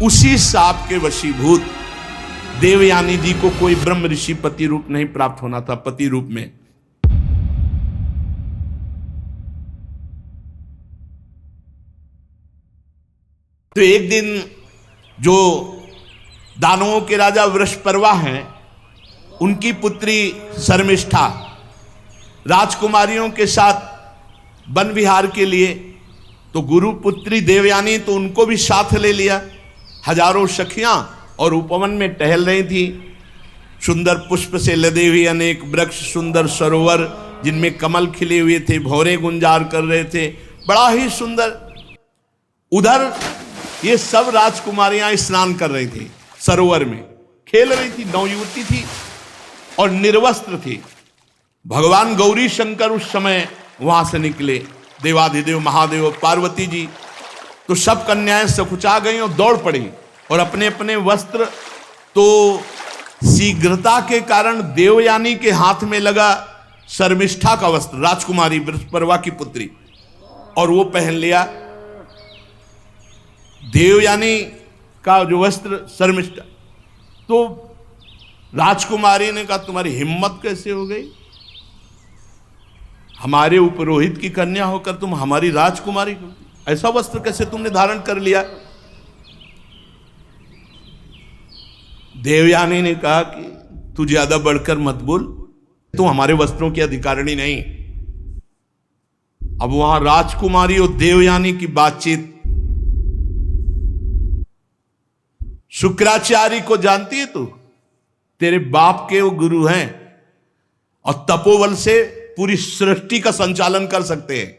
उसी साप के वशीभूत देवयानी जी को कोई ब्रह्म ऋषि पति रूप नहीं प्राप्त होना था, पति रूप में। तो एक दिन जो दानवों के राजा वृषपर्वा हैं, उनकी पुत्री शर्मिष्ठा राजकुमारियों के साथ वन विहार के लिए, तो गुरु पुत्री देवयानी तो उनको भी साथ ले लिया। हजारों सखियां और उपवन में टहल रही थी। सुंदर पुष्प से लदे हुए अनेक वृक्ष, सुंदर सरोवर जिनमें कमल खिले हुए थे, भौरे गुंजार कर रहे थे, बड़ा ही सुंदर। उधर ये सब राजकुमारियां स्नान कर रही थी, सरोवर में खेल रही थी, नवयुवती थी और निर्वस्त्र थी। भगवान गौरी शंकर उस समय वहां से निकले, देवाधिदेव महादेव पार्वती जी, तो सब कन्याएं सकुचा गई और दौड़ पड़ी और अपने अपने वस्त्र, तो शीघ्रता के कारण देवयानी के हाथ में लगा शर्मिष्ठा का वस्त्र, राजकुमारी वृषपर्वा की पुत्री, और वो पहन लिया। देवयानी का जो वस्त्र शर्मिष्ठा, तो राजकुमारी ने कहा तुम्हारी हिम्मत कैसे हो गई, हमारे उपरोहित की कन्या होकर तुम हमारी राजकुमारी, ऐसा वस्त्र कैसे तुमने धारण कर लिया। देवयानी ने कहा कि तू ज्यादा बढ़कर मत बोल, तू हमारे वस्त्रों की अधिकारिणी नहीं। अब वहां राजकुमारी और देवयानी की बातचीत, शुक्राचार्य को जानती है तू, तेरे बाप के वो गुरु हैं और तपोबल से पूरी सृष्टि का संचालन कर सकते हैं,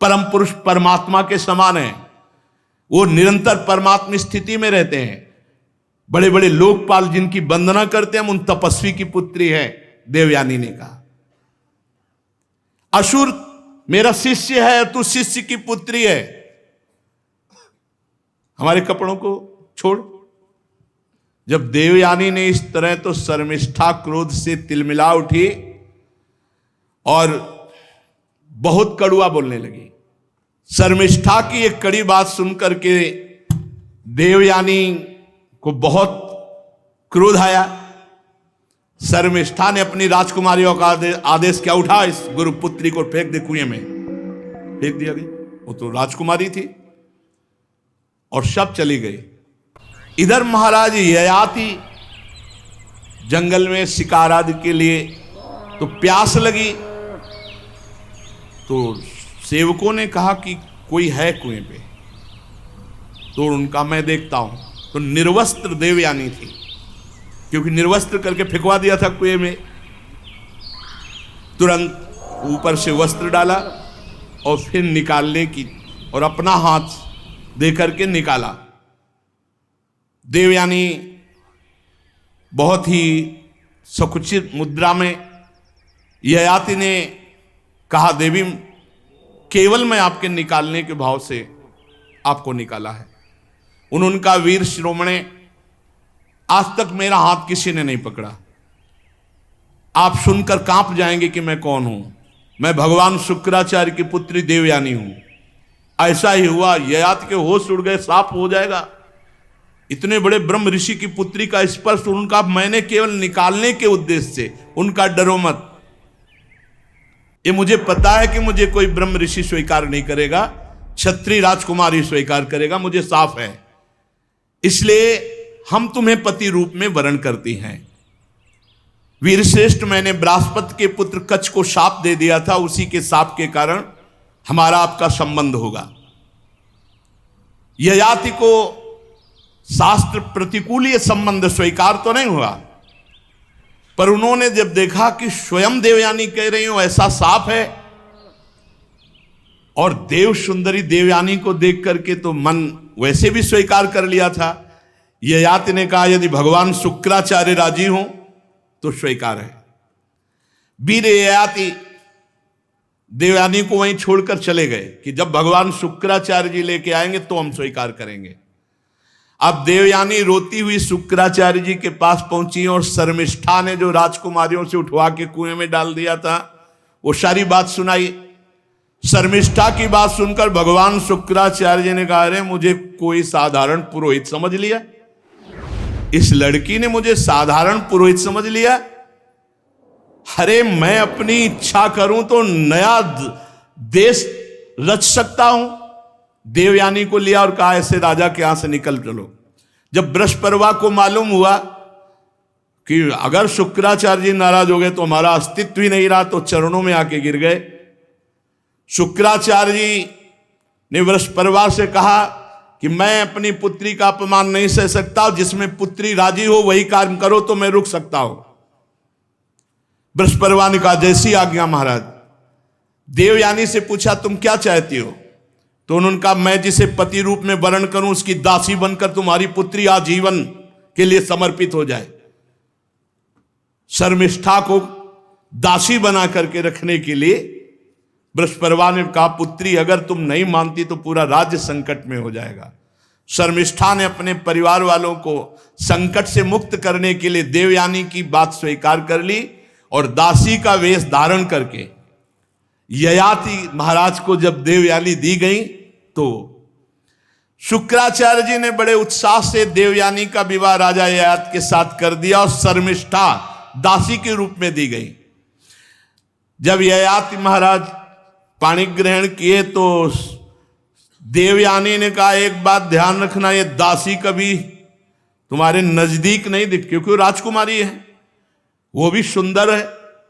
परम पुरुष परमात्मा के समान है, वो निरंतर परमात्मा स्थिति में रहते हैं। बड़े बड़े लोकपाल जिनकी वंदना करते हैं, हम उन तपस्वी की पुत्री है। देवयानी ने कहा असुर मेरा शिष्य है, तू शिष्य की पुत्री है, हमारे कपड़ों को छोड़। जब देवयानी ने इस तरह, तो शर्मिष्ठा क्रोध से तिलमिला उठी और बहुत कड़ुआ बोलने लगी। शर्मिष्ठा की एक कड़ी बात सुनकर के देवयानी को बहुत क्रोध आया। शर्मिष्ठा ने अपनी राजकुमारियों का आदेश क्या, उठा इस गुरुपुत्री को फेंक दे कुएं में। फेंक दिया गया, वो तो राजकुमारी थी और सब चली गई। इधर महाराज ययाति जंगल में शिकार आदि के लिए, तो प्यास लगी, तो सेवकों ने कहा कि कोई है कुएं पे, तो उनका मैं देखता हूं। तो निर्वस्त्र देवयानी थी, क्योंकि निर्वस्त्र करके फेंकवा दिया था कुएं में। तुरंत ऊपर से वस्त्र डाला और फिर निकालने की, और अपना हाथ दे करके निकाला। देवयानी बहुत ही सकुचित मुद्रा में, ययाति ने कहा देवी केवल मैं आपके निकालने के भाव से आपको निकाला है। उनका वीर शिरोमणे, आज तक मेरा हाथ किसी ने नहीं पकड़ा, आप सुनकर कांप जाएंगे कि मैं कौन हूं। मैं भगवान शुक्राचार्य की पुत्री देवयानी हूं। ऐसा ही हुआ, ययाति के होश उड़ गए, साफ हो जाएगा। इतने बड़े ब्रह्म ऋषि की पुत्री का स्पर्श उनका मैंने केवल निकालने के उद्देश्य से, उनका डरो मत, ये मुझे पता है कि मुझे कोई ब्रह्म ऋषि स्वीकार नहीं करेगा, क्षत्रिय राजकुमारी स्वीकार करेगा, मुझे साफ है, इसलिए हम तुम्हें पति रूप में वरण करती हैं। वीरश्रेष्ठ, मैंने बृहस्पति के पुत्र कच्छ को शाप दे दिया था, उसी के शाप के कारण हमारा आपका संबंध होगा। ययाति को शास्त्र प्रतिकूल ये संबंध स्वीकार तो नहीं हुआ, पर उन्होंने जब देखा कि स्वयं देवयानी कह रही हो ऐसा साफ है, और देव सुंदरी देवयानी को देख करके तो मन वैसे भी स्वीकार कर लिया था। ययाति ने कहा यदि भगवान शुक्राचार्य राजी हो तो स्वीकार है। वीर ययाति देवयानी को वहीं छोड़कर चले गए कि जब भगवान शुक्राचार्य जी लेके आएंगे तो हम स्वीकार करेंगे। अब देवयानी रोती हुई शुक्राचार्य जी के पास पहुंची और शर्मिष्ठा ने जो राजकुमारियों से उठवा के कुएं में डाल दिया था वो सारी बात सुनाई। शर्मिष्ठा की बात सुनकर भगवान शुक्राचार्य जी ने कहा, अरे मुझे कोई साधारण पुरोहित समझ लिया, इस लड़की ने मुझे साधारण पुरोहित समझ लिया। अरे मैं अपनी इच्छा करूं तो नया देश रच सकता हूं। देवयानी को लिया और कहा, ऐसे राजा के यहां से निकल चलो। जब बृहस्पति को मालूम हुआ कि अगर शुक्राचार्य जी नाराज हो गए तो हमारा अस्तित्व ही नहीं रहा, तो चरणों में आके गिर गए। शुक्राचार्य जी ने बृहस्पति से कहा कि मैं अपनी पुत्री का अपमान नहीं सह सकता, जिसमें पुत्री राजी हो वही काम करो तो मैं रुक सकता हूं। बृहस्पति ने कहा, जैसी आज्ञा महाराज। देवयानी से पूछा, तुम क्या चाहती हो? तो उन्होंने कहा, मैं जिसे पति रूप में वर्ण करूं उसकी दासी बनकर तुम्हारी पुत्री आजीवन के लिए समर्पित हो जाए। शर्मिष्ठा को दासी बना करके रखने के लिए बृहस्पति ने कहा, पुत्री अगर तुम नहीं मानती तो पूरा राज्य संकट में हो जाएगा। शर्मिष्ठा ने अपने परिवार वालों को संकट से मुक्त करने के लिए देवयानी की बात स्वीकार कर ली और दासी का वेश धारण करके ययाति महाराज को जब देवयानी दी गई तो शुक्राचार्य जी ने बड़े उत्साह से देवयानी का विवाह राजा ययाति के साथ कर दिया और शर्मिष्ठा दासी के रूप में दी गई। जब ययाति महाराज पाणी ग्रहण किए तो देवयानी ने कहा, एक बात ध्यान रखना, ये दासी कभी तुम्हारे नजदीक नहीं दिख, क्योंकि वो राजकुमारी है, वो भी सुंदर है,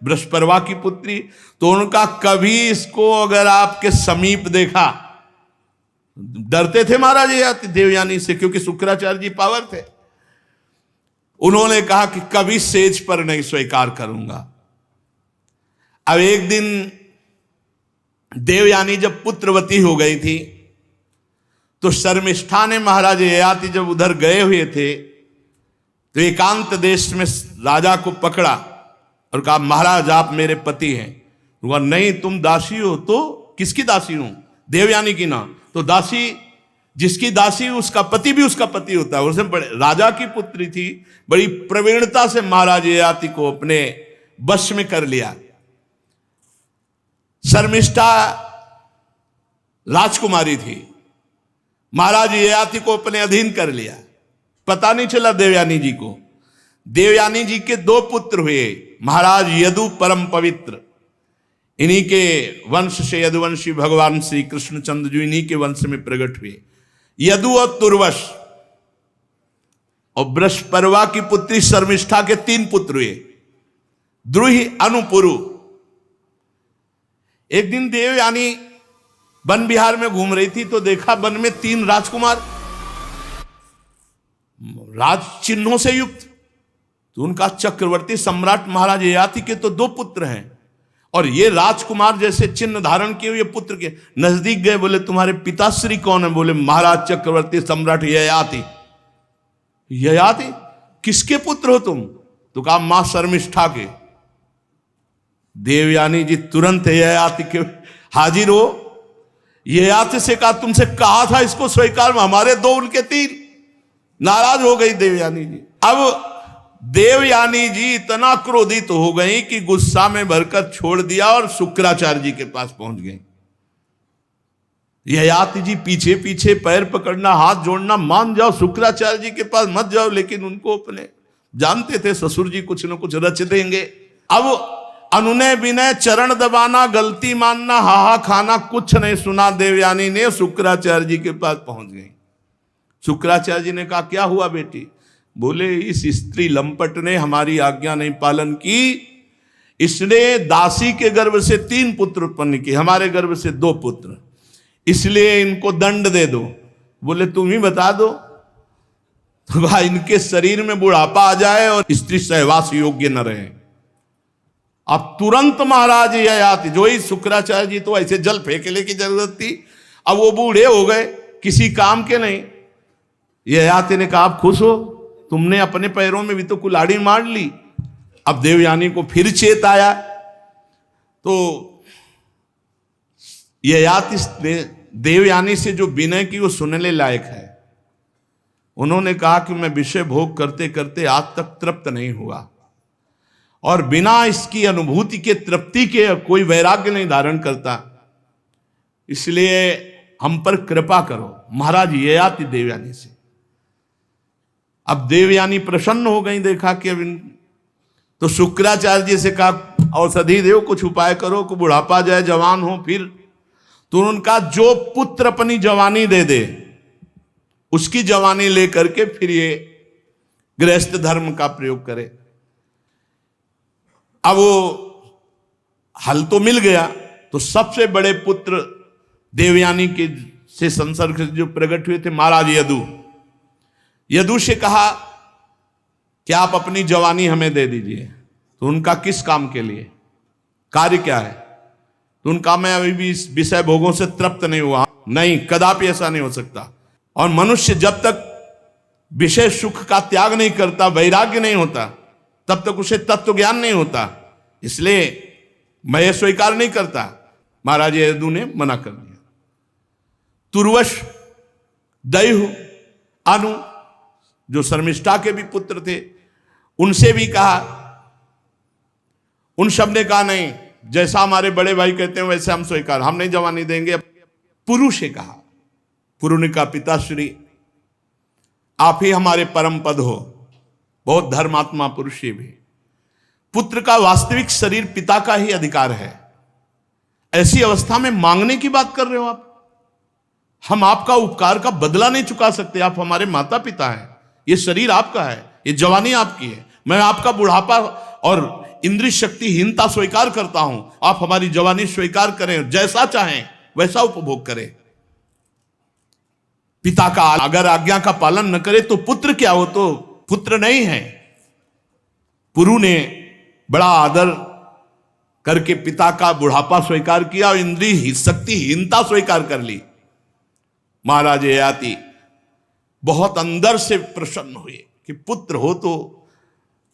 बृहस्पति की पुत्री। तो उनका कभी इसको अगर आपके समीप देखा, डरते थे महाराज ययाति देवयानी से, क्योंकि शुक्राचार्य जी पावर थे। उन्होंने कहा कि कभी सेज पर नहीं स्वीकार करूंगा। अब एक दिन देवयानी जब पुत्रवती हो गई थी तो शर्मिष्ठा ने महाराज ययाति जब उधर गए हुए थे तो एकांत देश में राजा को पकड़ा और कहा, महाराज आप मेरे पति हैं। तो कहा, नहीं तुम दासी हो। तो किसकी दासी हूं? देवयानी की ना। तो दासी, जिसकी दासी उसका पति भी उसका पति होता है। उसने बड़े राजा की पुत्री थी, बड़ी प्रवीणता से महाराज ययाति को अपने वश में कर लिया। शर्मिष्ठा राजकुमारी थी, महाराज ययाति को अपने अधीन कर लिया। पता नहीं चला देवयानी जी को। देवयानी जी के दो पुत्र हुए, महाराज यदु परम पवित्र, इन्हीं के वंश से यदुवंशी भगवान श्री कृष्णचंद्र जी इन्हीं के वंश में प्रकट हुए, यदु और तुर्वश। और बृहस्पति की पुत्री शर्मिष्ठा के 3 पुत्र हुए, द्रुहि, अनुपुरु। एक दिन देवयानी वन विहार में घूम रही थी तो देखा वन में 3 राजकुमार राज चिन्हों से युक्त। तो उनका चक्रवर्ती सम्राट महाराज ययाति के तो 2 पुत्र हैं और ये राजकुमार जैसे चिन्ह धारण किए हुए पुत्र के नजदीक गए। बोले, तुम्हारे पिताश्री कौन है? बोले, महाराज चक्रवर्ती सम्राट ययाति। ययाति? किसके पुत्र हो तुम? तो कहा, मां शर्मिष्ठा के। देवयानी जी तुरंत ययाति के हाजिर हो। ययाति से कहा, तुमसे कहा था इसको स्वीकार, हमारे 2 उनके 3। नाराज हो गई देवयानी जी। अब देवयानी जी इतना क्रोधित हो गई कि गुस्सा में भरकर छोड़ दिया और शुक्राचार्य जी के पास पहुंच गई। ययाति जी पीछे पीछे पैर पकड़ना, हाथ जोड़ना, मान जाओ शुक्राचार्य जी के पास मत जाओ, लेकिन उनको अपने जानते थे ससुर जी कुछ न कुछ रच देंगे। अब अनुनय विनय, चरण दबाना, गलती मानना, हाहा खाना, कुछ नहीं सुना। देवयानी ने शुक्राचार्य जी के पास पहुंच गई। शुक्राचार्य जी ने कहा, क्या हुआ बेटी? बोले, इस स्त्री लंपट ने हमारी आज्ञा नहीं पालन की, इसने दासी के गर्भ से 3 पुत्र उत्पन्न किए, हमारे गर्भ से 2 पुत्र, इसलिए इनको दंड दे दो। बोले, तुम ही बता दो। तो भाई इनके शरीर में बुढ़ापा आ जाए और स्त्री सहवास योग्य न रहे। अब तुरंत महाराज ययाति, जो ही शुक्राचार्य जी तो ऐसे जल फेंकने की जरूरत थी, अब वो बूढ़े हो गए, किसी काम के नहीं। ययाति ने कहा, आप खुश हो, तुमने अपने पैरों में भी तो कुल्हाड़ी मार ली। अब देवयानी को फिर चेत आया तो ययाति देवयानी से जो विनय की वो सुनने लायक है। उन्होंने कहा कि मैं विषय भोग करते करते आज तक तृप्त नहीं हुआ और बिना इसकी अनुभूति के, तृप्ति के कोई वैराग्य नहीं धारण करता। इसलिए हम पर कृपा करो। महाराज ययाति देवयानी से, अब देवयानी प्रसन्न हो गई, देखा कि अब तो शुक्राचार्य जी से कहा औषधि देव, कुछ उपाय करो कि बुढ़ापा जाए, जवान हो फिर। तो उनका जो पुत्र अपनी जवानी दे दे उसकी जवानी लेकर के फिर ये गृहस्थ धर्म का प्रयोग करे। अब वो हल तो मिल गया, तो सबसे बड़े पुत्र देवयानी के से संसर्ग जो प्रकट हुए थे महाराज यदु से कहा कि आप अपनी जवानी हमें दे दीजिए। तो उनका किस काम के लिए, कार्य क्या है? तो उनका मैं अभी भी इस विषय भोगों से तृप्त नहीं हुआ। नहीं, कदापि ऐसा नहीं हो सकता। और मनुष्य जब तक विषय सुख का त्याग नहीं करता, वैराग्य नहीं होता, तब तक उसे तत्व ज्ञान नहीं होता। इसलिए मैं ये स्वीकार नहीं करता। महाराज यदु ने मना कर दिया। तुर्वश, दैहु, अनु जो शर्मिष्ठा के भी पुत्र थे, उनसे भी कहा। उन सब ने कहा नहीं, जैसा हमारे बड़े भाई कहते हैं वैसे हम स्वीकार, हम नहीं जवानी देंगे। पुरु से कहा, पुरु ने कहा पिताश्री आप ही हमारे परम पद हो, बहुत धर्मात्मा पुरुष ही भी। पुत्र का वास्तविक शरीर पिता का ही अधिकार है। ऐसी अवस्था में मांगने की बात कर रहे हो आप? हम आपका उपकार का बदला नहीं चुका सकते। आप हमारे माता पिता हैं, ये शरीर आपका है, ये जवानी आपकी है। मैं आपका बुढ़ापा और इंद्रिय शक्तिहीनता स्वीकार करता हूं, आप हमारी जवानी स्वीकार करें, जैसा चाहें वैसा उपभोग करें। पिता का अगर आज्ञा का पालन न करे तो पुत्र क्या हो, तो पुत्र नहीं है। पुरु ने बड़ा आदर करके पिता का बुढ़ापा स्वीकार किया और इंद्रिय शक्तिहीनता स्वीकार कर ली। महाराज ययाति बहुत अंदर से प्रसन्न हुए कि पुत्र हो तो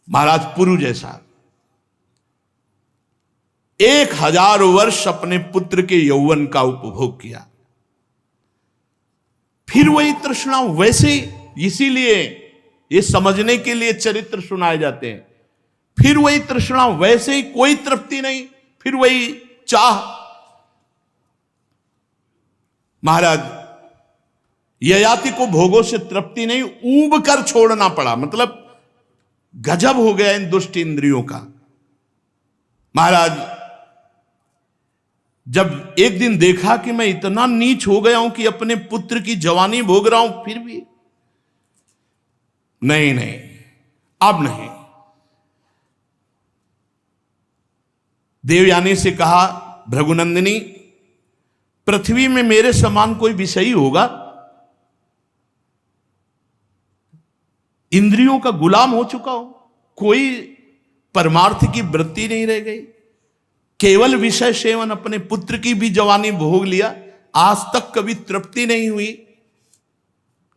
महाराज पुरु जैसा। 1000 वर्ष अपने पुत्र के यौवन का उपभोग किया। फिर वही तृष्णा वैसे, इसीलिए ये समझने के लिए चरित्र सुनाए जाते हैं। फिर वही तृष्णा वैसे ही, कोई तृप्ति नहीं, फिर वही चाह। महाराज ययाति को भोगों से तृप्ति नहीं, ऊब कर छोड़ना पड़ा। मतलब गजब हो गया इन दुष्ट इंद्रियों का। महाराज जब एक दिन देखा कि मैं इतना नीच हो गया हूं कि अपने पुत्र की जवानी भोग रहा हूं, फिर भी नहीं, अब नहीं। देवयानी से कहा, भृगुनंदिनी पृथ्वी में मेरे समान कोई विषयी होगा? इंद्रियों का गुलाम हो चुका हो, कोई परमार्थ की वृत्ति नहीं रह गई, केवल विषय सेवन, अपने पुत्र की भी जवानी भोग लिया, आज तक कभी तृप्ति नहीं हुई।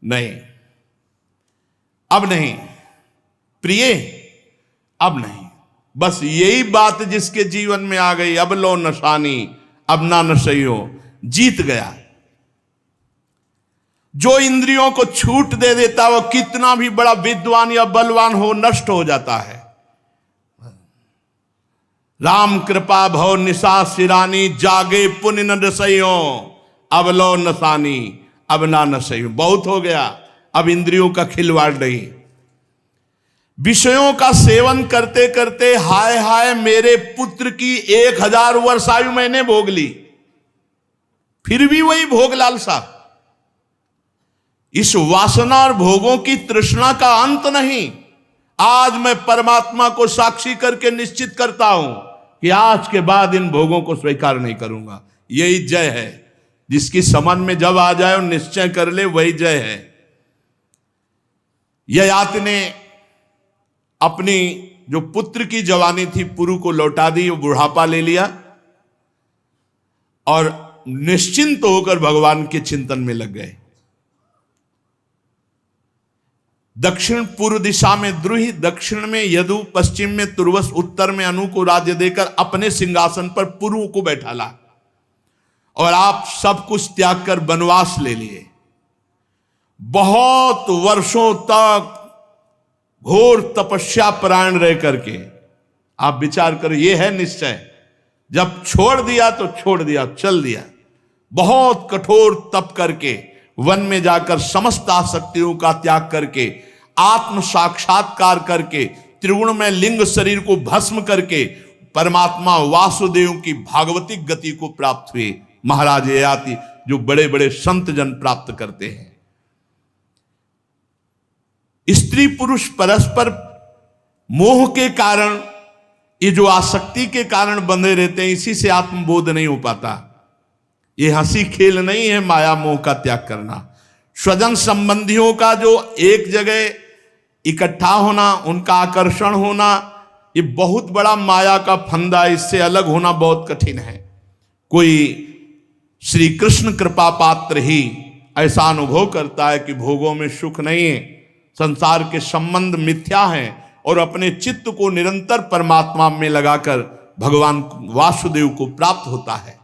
नहीं, अब नहीं प्रिय, अब नहीं। बस यही बात जिसके जीवन में आ गई, अब लो नशानी अब ना नशइयो, जीत गया। जो इंद्रियों को छूट दे देता वो कितना भी बड़ा विद्वान या बलवान हो, नष्ट हो जाता है। राम कृपा भव निशा सिरानी, जागे पुण्य न नशइयो, अब लो नशानी अब ना नशइयो। बहुत हो गया, अब इंद्रियों का खिलवाड़ नहीं। विषयों का सेवन करते करते हाय हाय मेरे पुत्र की 1000 वर्ष आयु मैंने भोग ली, फिर भी वही भोग लालसा। इस वासना और भोगों की तृष्णा का अंत नहीं। आज मैं परमात्मा को साक्षी करके निश्चित करता हूं कि आज के बाद इन भोगों को स्वीकार नहीं करूंगा। यही जय है, जिसकी समझ में जब आ जाए और निश्चय कर ले, वही जय है। ययाति ने अपनी जो पुत्र की जवानी थी पुरु को लौटा दी, वो बुढ़ापा ले लिया और निश्चिंत होकर भगवान के चिंतन में लग गए। दक्षिण पूर्व दिशा में द्रुहि, दक्षिण में यदु, पश्चिम में तुर्वस, उत्तर में अनु को राज्य देकर अपने सिंहासन पर पुरु को बैठाला और आप सब कुछ त्याग कर वनवास ले लिए। बहुत वर्षों तक घोर तपस्या परायण रह करके आप विचार करो, ये है निश्चय। जब छोड़ दिया तो छोड़ दिया, चल दिया। बहुत कठोर तप करके वन में जाकर समस्त आसक्तियों का त्याग करके आत्म साक्षात्कार करके त्रिगुणमय लिंग शरीर को भस्म करके परमात्मा वासुदेव की भागवतिक गति को प्राप्त हुए महाराज ययाति, जो बड़े बड़े संत जन प्राप्त करते हैं। स्त्री पुरुष परस्पर मोह के कारण, ये जो आसक्ति के कारण बंधे रहते हैं, इसी से आत्मबोध नहीं हो पाता। ये हंसी खेल नहीं है माया मोह का त्याग करना। स्वजन संबंधियों का जो एक जगह इकट्ठा होना, उनका आकर्षण होना, ये बहुत बड़ा माया का फंदा। इससे अलग होना बहुत कठिन है। कोई श्री कृष्ण कृपा पात्र ही ऐसा अनुभव करता है कि भोगों में सुख नहीं है, संसार के संबंध मिथ्या हैं, और अपने चित्त को निरंतर परमात्मा में लगाकर भगवान वासुदेव को प्राप्त होता है।